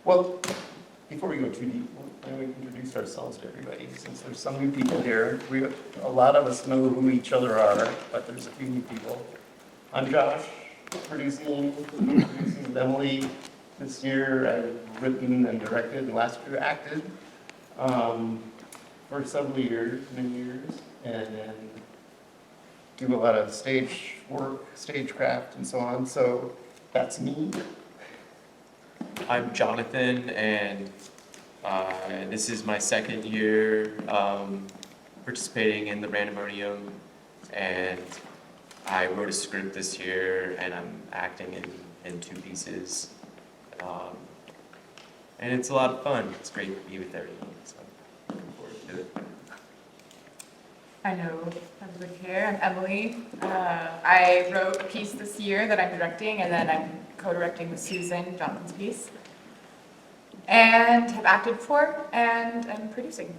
Well, before we go too deep, why don't we introduce ourselves to everybody, since there's some new people here. A lot of us know who each other are, but there's a few new people. I'm Josh, producing with Emily. This year I've written and directed, and last year acted for several years, many years, and then do a lot of stage work, stagecraft, and so on. So that's me. I'm Jonathan, and this is my second year participating in the Randomonium, and I wrote a script this year, and I'm acting in 2 pieces, and it's a lot of fun. It's great to be with everyone, so I'm looking forward to it. I know everybody here. I'm Emily. I wrote a piece this year that I'm directing, and then I'm co-directing with Susan, Jonathan's piece. And have acted before, and I'm producing.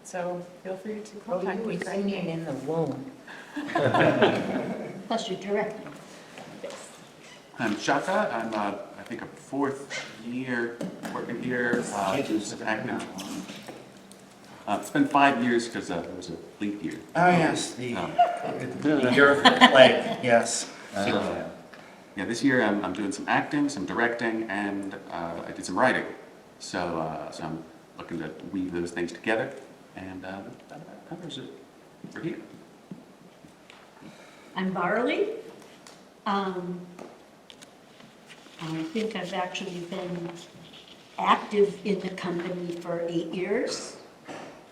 So feel free to contact me for singing anything. in the womb. Plus you're directing. Yes. I'm Shaka. I'm, I think, a 4th year working here. Just active. It's been 5 years because it was a leap year. Oh, yes, the year of the plague, yes. Yeah, this year I'm doing some acting, some directing, and I did some writing. So I'm looking to weave those things together, and that covers it for here. I'm Barley. I think I've actually been active in the company for 8 years.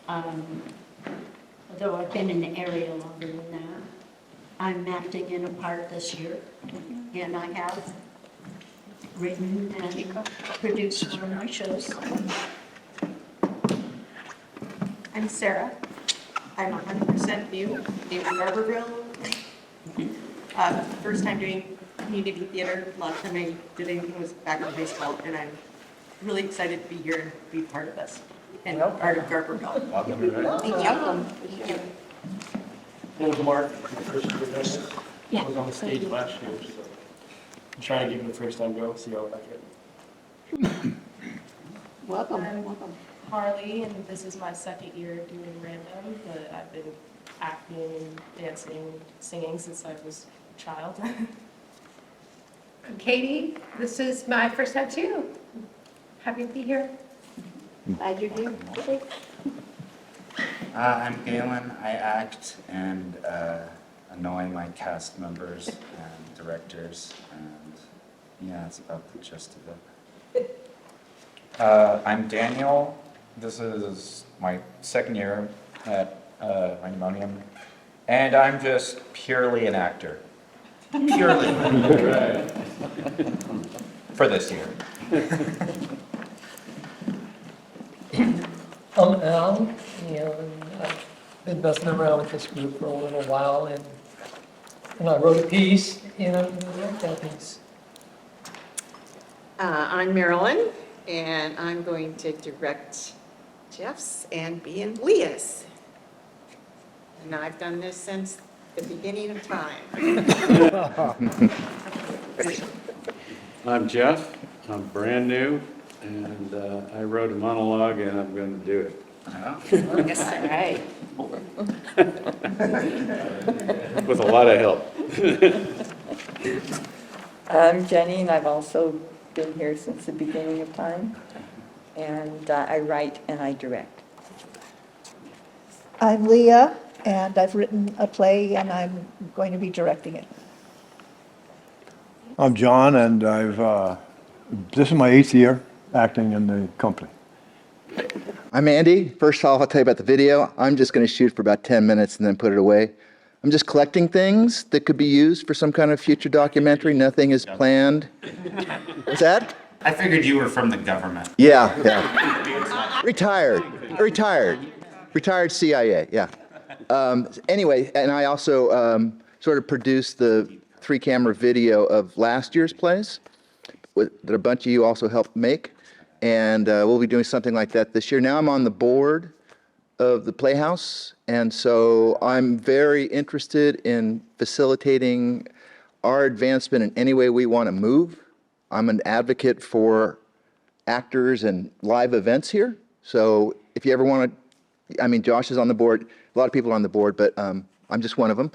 Although I've been in the area longer than that. I'm acting in a part this year, and I have written and produced one of my shows. I'm Sarah. I'm 100% new in Barberville. First time doing community theater. Last time I did anything was back in high school, and I'm really excited to be here and be part of this and part of Barberville. Thank you. Well, Mark, I was on the stage last year, so I'm trying to give it a first time go, see how I like it. Welcome. I'm Harley, and this is my second year doing Random, but I've been acting, dancing, singing since I was a child. I'm Katie. This is my first time too. Happy to be here. Glad you're here. I'm Galen. I act and annoy my cast members and directors, and yeah, that's about the gist of it. I'm Daniel. This is my second year at Randomonium, and I'm just purely an actor. Purely. For this year. I'm Al, and I've been messing around with this group for a little while, and I wrote a piece, and I'm going to write that piece. I'm Marilyn, and I'm going to direct Jeff's and be in Leah's. And I've done this since the beginning of time. I'm Jeff. I'm brand new, and I wrote a monologue, and I'm going to do it. Yes, all right. With a lot of help. I'm Jenny, and I've also been here since the beginning of time, and I write and I direct. I'm Leah, and I've written a play, and I'm going to be directing it. I'm John, and this is my 8th year acting in the company. I'm Andy. First off, I'll tell you about the video. I'm just going to shoot for about 10 minutes and then put it away. I'm just collecting things that could be used for some kind of future documentary. Nothing is planned. What's that? I figured you were from the government. Yeah. Retired CIA, yeah. Anyway, and I also sort of produced the 3-camera video of last year's plays that a bunch of you also helped make. And we'll be doing something like that this year. Now I'm on the board of the Playhouse, and so I'm very interested in facilitating our advancement in any way we want to move. I'm an advocate for actors and live events here. So if you ever want to, I mean, Josh is on the board, a lot of people are on the board, but I'm just one of them.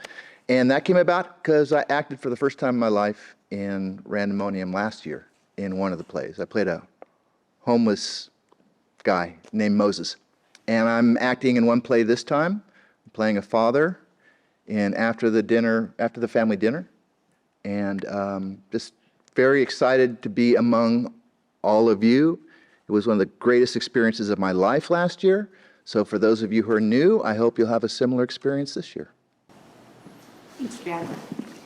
And that came about because I acted for the first time in my life in Randomonium last year in one of the plays. I played a homeless guy named Moses. And I'm acting in one play this time, playing a father in after the family dinner. And just very excited to be among all of you. It was one of the greatest experiences of my life last year. So for those of you who are new, I hope you'll have a similar experience this year. Thanks, Dan.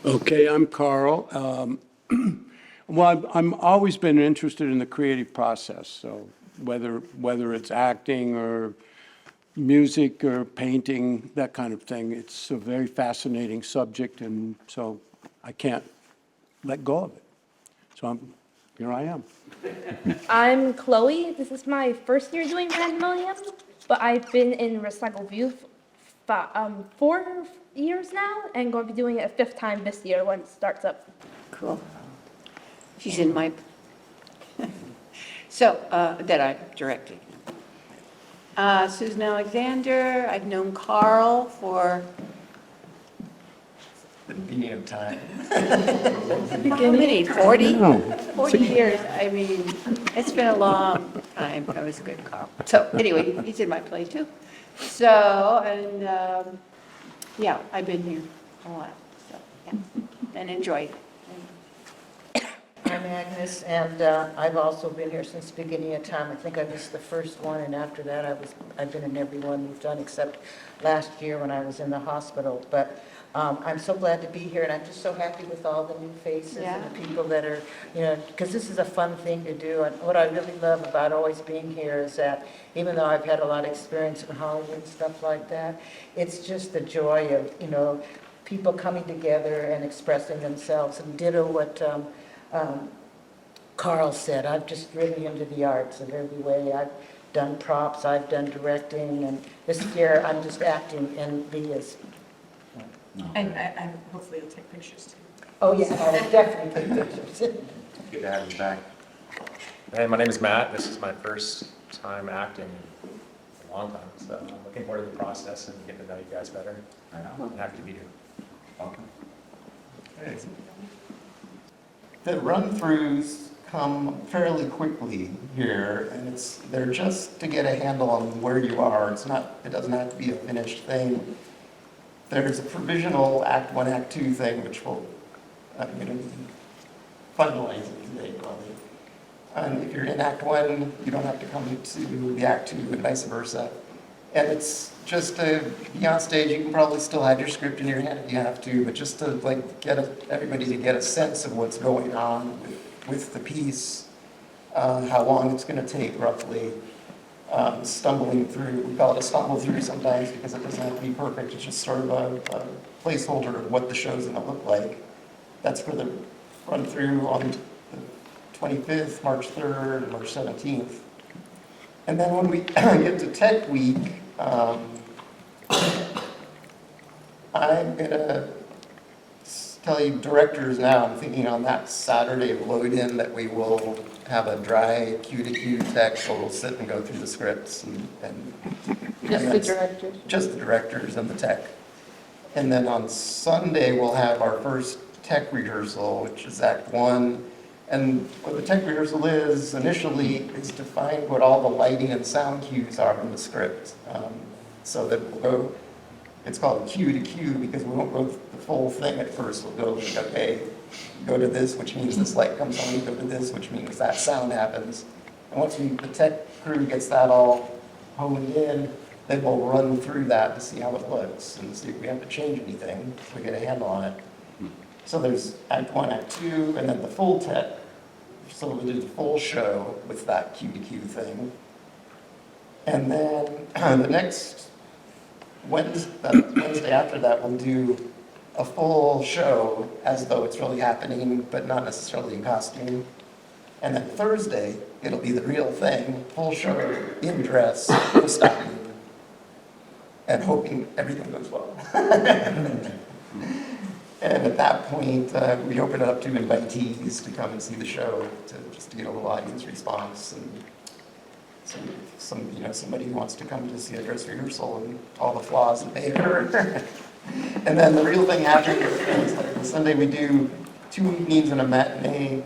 Okay, I'm Carl. Well, I'm always been interested in the creative process, so whether it's acting or music or painting, that kind of thing, it's a very fascinating subject, and so I can't let go of it. So here I am. I'm Chloe. This is my first year doing Randomonium, but I've been in Recycle View for 4 years now, and going to be doing it a 5th time this year when it starts up. Cool. She's in my, so, that I'm directing. Susan Alexander, I've known Carl for The beginning of time. how many, 40? 40 years. I mean, it's been a long time. That was good, Carl. So anyway, he's in my play too. So, and yeah, I've been here a while, so, yeah, and enjoyed it. I'm Agnes, and I've also been here since the beginning of time. I think I missed the first one, and after that, I've been in every one we've done, except last year when I was in the hospital. But I'm so glad to be here, and I'm just so happy with all the new faces and the people that are, you know, because this is a fun thing to do. And what I really love about always being here is that even though I've had a lot of experience in Hollywood and stuff like that, it's just the joy of, you know, people coming together and expressing themselves. And ditto what Carl said, I'm just really into the arts in every way. I've done props, I've done directing, and this year I'm just acting in Via's. And hopefully you'll take pictures too. Oh, yeah, I will definitely take pictures. Good to have you back. Hey, my name is Matt. This is my first time acting in a long time, so I'm looking forward to the process and getting to know you guys better. I'm happy to be here. Welcome. Okay. The run-throughs come fairly quickly here, and they're just to get a handle on where you are. It doesn't have to be a finished thing. There's a provisional Act 1, Act 2 thing, which I'm going to finalize it today, probably. And if you're in Act 1, you don't have to come to the Act 2 and vice versa. And it's just to be on stage. You can probably still have your script in your hand if you have to, but just to like get everybody to get a sense of what's going on with the piece, how long it's going to take roughly. Stumbling through, we call it a stumble through sometimes because it doesn't have to be perfect. It's just sort of a placeholder of what the show's going to look like. That's for the run through on the 25th, March 3rd, March 17th. And then when we get to Tech Week, I'm going to tell you directors now, I'm thinking on that Saturday load-in that we will have a dry Q-to-Q tech, so we'll sit and go through the scripts and Just the directors? Just the directors and the tech. And then on Sunday, we'll have our first tech rehearsal, which is Act 1. And what the tech rehearsal is initially is to find what all the lighting and sound cues are in the script. So that we'll go, it's called Q to Q because we won't go the full thing at first. We'll go, okay, go to this, which means this light comes on, go to this, which means that sound happens. And once the tech crew gets that all honed in, then we'll run through that to see how it looks and see if we have to change anything so we get a handle on it. So there's Act 1, Act 2, and then the full tech. So we'll do the full show with that Q to Q thing. And then the next Wednesday after that, we'll do a full show as though it's really happening, but not necessarily in costume. And then Thursday, it'll be the real thing, full show in dress, no stopping, and hoping everything goes well. And at that point, we open it up to invitees to come and see the show, just to get a little audience response. And somebody who wants to come to see a dress rehearsal and all the flaws that they heard. And then the real thing happens is like on Sunday we do 2 evenings and a matinee.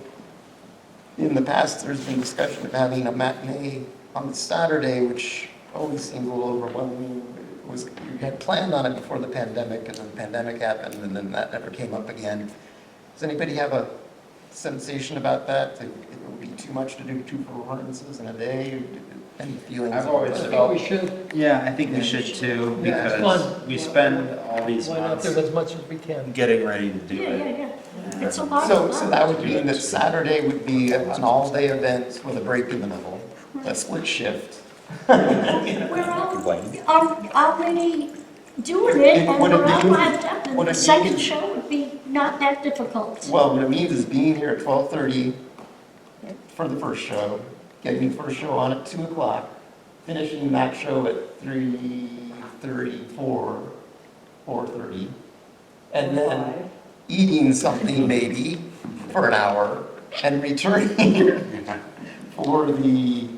In the past, there's been discussion of having a matinee on the Saturday, which always seemed a little overwhelming. We had planned on it before the pandemic, and then the pandemic happened, and then that never came up again. Does anybody have a sensation about that? It would be too much to do 2 performances in a day? Any feelings? I've always I think felt, we should. yeah, I think we should too, Yeah, it's because fun. we spend all these Why not months do it as much as we can? getting ready to do Yeah, it. yeah, yeah. It's a lot of So fun. that would mean that Saturday would be an all-day event with a break in the middle, a split shift. We're already doing it, and What it we're all means- lined up, and what the it second means- show would be not that difficult. Well, what it means is being here at 12:30 for the first show, getting the first show on at 2 o'clock, finishing that show at 3:30, 4:30, and then eating something maybe for an hour, and returning for the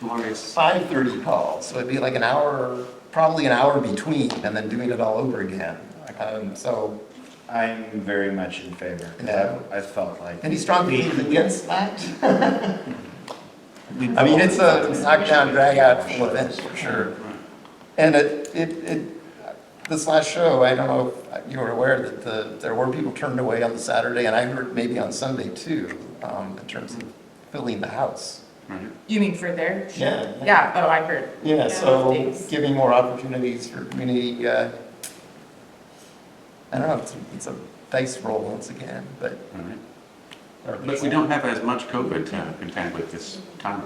5:30 call. So it'd be like an hour, probably an hour between, and then doing it all over again. So, I'm very much in favor. Yeah. I felt like. any strong feelings against that? I mean, it's a knockdown, drag-out full event for sure. And this last show, I don't know if you were aware that there were people turned away on the Saturday, and I heard maybe on Sunday too, in terms of filling the house. You mean for their? Yeah. Yeah, oh, I heard. Yeah, so Thanks. giving more opportunities for community, I don't know, it's a dice roll once again, but. But we don't have as much COVID to contend with this time.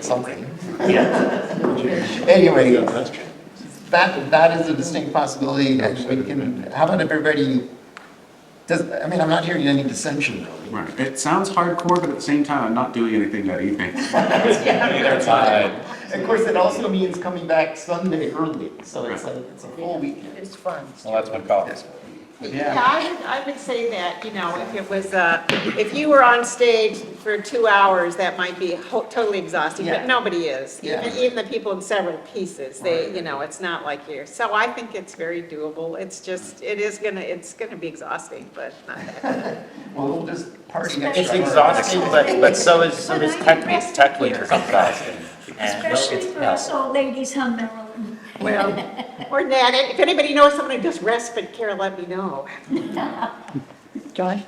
Something. Anyway, that is a distinct possibility, and we can, how about everybody, I mean, I'm not hearing any dissension really. Right. It sounds hardcore, but at the same time, I'm not doing anything that evening. Of course, it also means coming back Sunday early, so it's like, it's a full weekend. It's fun. Well, that's what coffee's. Yeah, I would say that, if it was, if you were on stage for 2 hours, that might be totally exhausting, Yeah. but nobody is. Yeah. Even the people in several pieces, it's not like you're, so I think it's very doable. It's just, it's gonna be exhausting, but not that bad. Well, we'll just party It's extra. exhausting, but so is tech leaders exhausting. Especially for us old ladies on Maryland. Well, or that, if anybody knows someone who does respite care, let me know. John?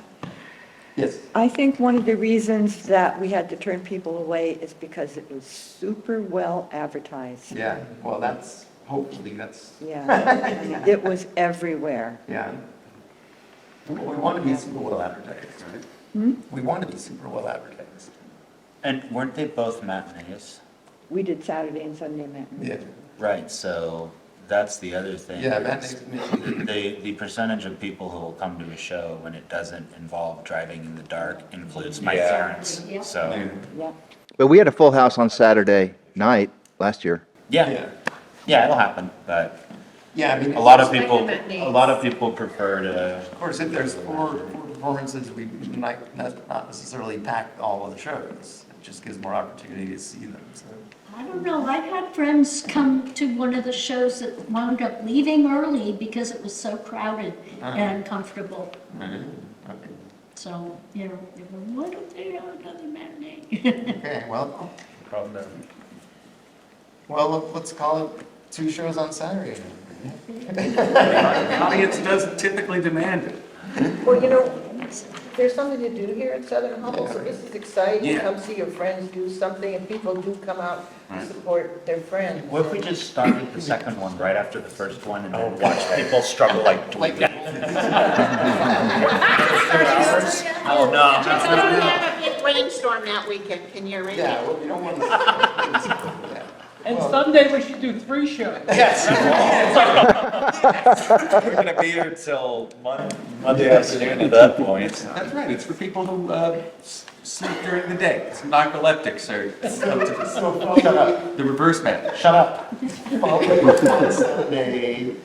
Yes. I think one of the reasons that we had to turn people away is because it was super well advertised. Yeah, well, hopefully that's, Yeah, it was everywhere. yeah. Well, we want to be super well advertised, right? We want to be super well advertised. And weren't they both matinees? We did Saturday and Sunday matinee. Yeah. Right, so that's the other thing. Yeah, The percentage of people who will come to a show when it doesn't involve driving in the dark includes my parents, so. Yeah. But we had a full house on Saturday night last year. Yeah, it'll happen, but Yeah, I mean. a lot of Like people, the matinees. a lot of people prefer to, Of course, if there's four performances, we might not necessarily pack all of the shows. It just gives more opportunity to see them, so. I don't know, I've had friends come to one of the shows that wound up leaving early because it was so crowded and uncomfortable. Okay. So, they were, why don't they have another matinee? Okay, well, let's call it 2 shows on Saturday. The audience doesn't typically demand it. Well, there's something to do here at Southern Humboldt, so this is exciting. Yeah. Come see your friends do something, and people do come out to Right. support their friends. what if we just started the second one right after the first one and then watch people struggle like 2 hours? Oh, no. We have a big rainstorm that weekend, can you arrange Yeah, it? well, we don't want to. And Sunday, we should do 3 shows. Yes. We're gonna be here till Monday afternoon at that point. That's right, it's for people who sleep during the day. It's narcoleptics or the reverse man. Shut up. Following on Sunday,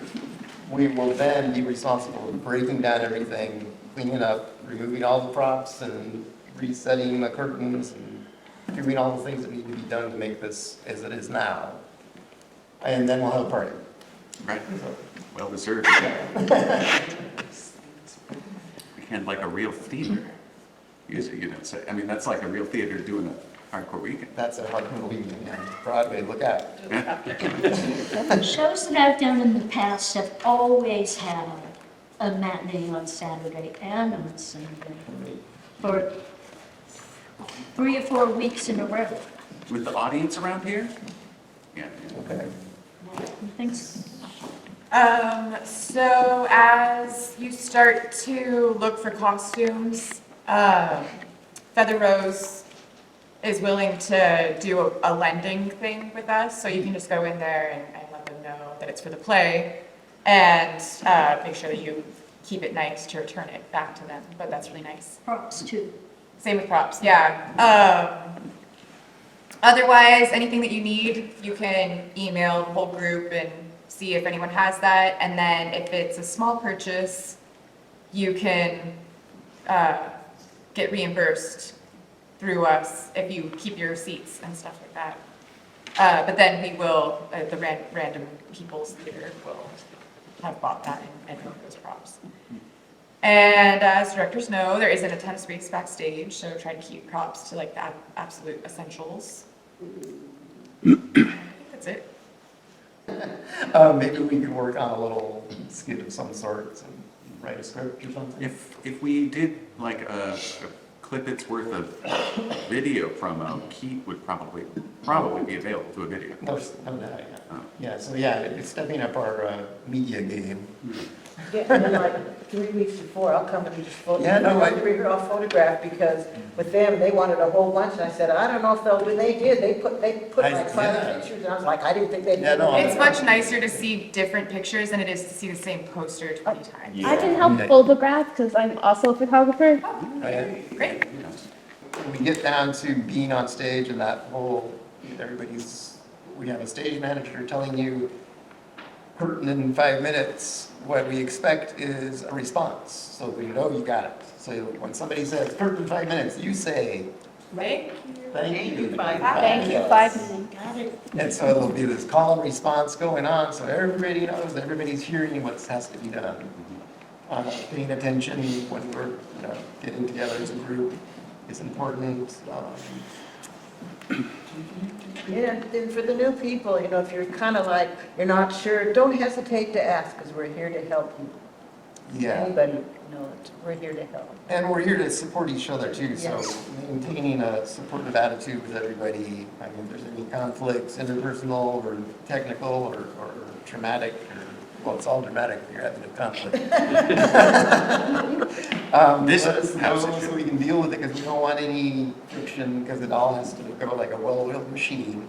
we will then be responsible for breaking down everything, cleaning up, removing all the props and resetting the curtains and doing all the things that need to be done to make this as it is now. And then we'll have a party. Right, well deserved. Weekend like a real theater. You know, so, I mean, that's like a real theater doing a hardcore weekend. That's a hardcore weekend, yeah. Broadway, look out. The shows that I've done in the past have always had a matinee on Saturday and on Sunday for 3 or 4 weeks in a row. With the audience around here? Yeah. Okay. Thanks. So as you start to look for costumes, Feather Rose is willing to do a lending thing with us, so you can just go in there and let them know that it's for the play, and make sure that you keep it nice to return it back to them, but that's really nice. Props too. Same with props, yeah. Otherwise, anything that you need, you can email the whole group and see if anyone has that, and then if it's a small purchase, you can get reimbursed through us if you keep your receipts and stuff like that. But then we will, the Random People's Theater will have bought that and those props. And as directors know, there isn't a ton of space backstage, so try to keep props to like the absolute essentials. I think that's it. Maybe we could work on a little skit of some sort and write a script or something. If we did like a clip it's worth of video promo, Keith would probably be available to a video. No doubt, yeah. Yeah, so yeah, it's stepping up our media game. Yeah, and then like 3 weeks before, I'll come and just Yeah, no, I- bring her all photographed, because with them, they wanted a whole bunch, and I said, I don't know if they'll do, they did, they put like 5 yeah. pictures, and I was like, I didn't think they'd. Yeah, no, It's much nicer to see different pictures than it is to see the same poster 20 times. I can help photograph because I'm also a photographer. Great. When we get down to being on stage and that whole, we have a stage manager telling you curtain in 5 minutes, what we expect is a response, so we know you got it. So when somebody says curtain 5 minutes, you say, Thank you. thank you. Thank you, 5 minutes. Got it. And so there'll be this call and response going on, so everybody knows, everybody's hearing what has to be done. Paying attention when we're, getting together as a group is important. Yeah, and for the new people, if you're kind of like, you're not sure, don't hesitate to ask, because we're here to help you. Yeah. Anybody, we're here to help. And we're here to support each other too, so Yes. maintaining a supportive attitude with everybody. I mean, if there's any conflicts, interpersonal or technical or traumatic, well, it's all dramatic if you're having a conflict. Let us know so we can deal with it, because we don't want any friction, because it all has to go like a well-oiled machine.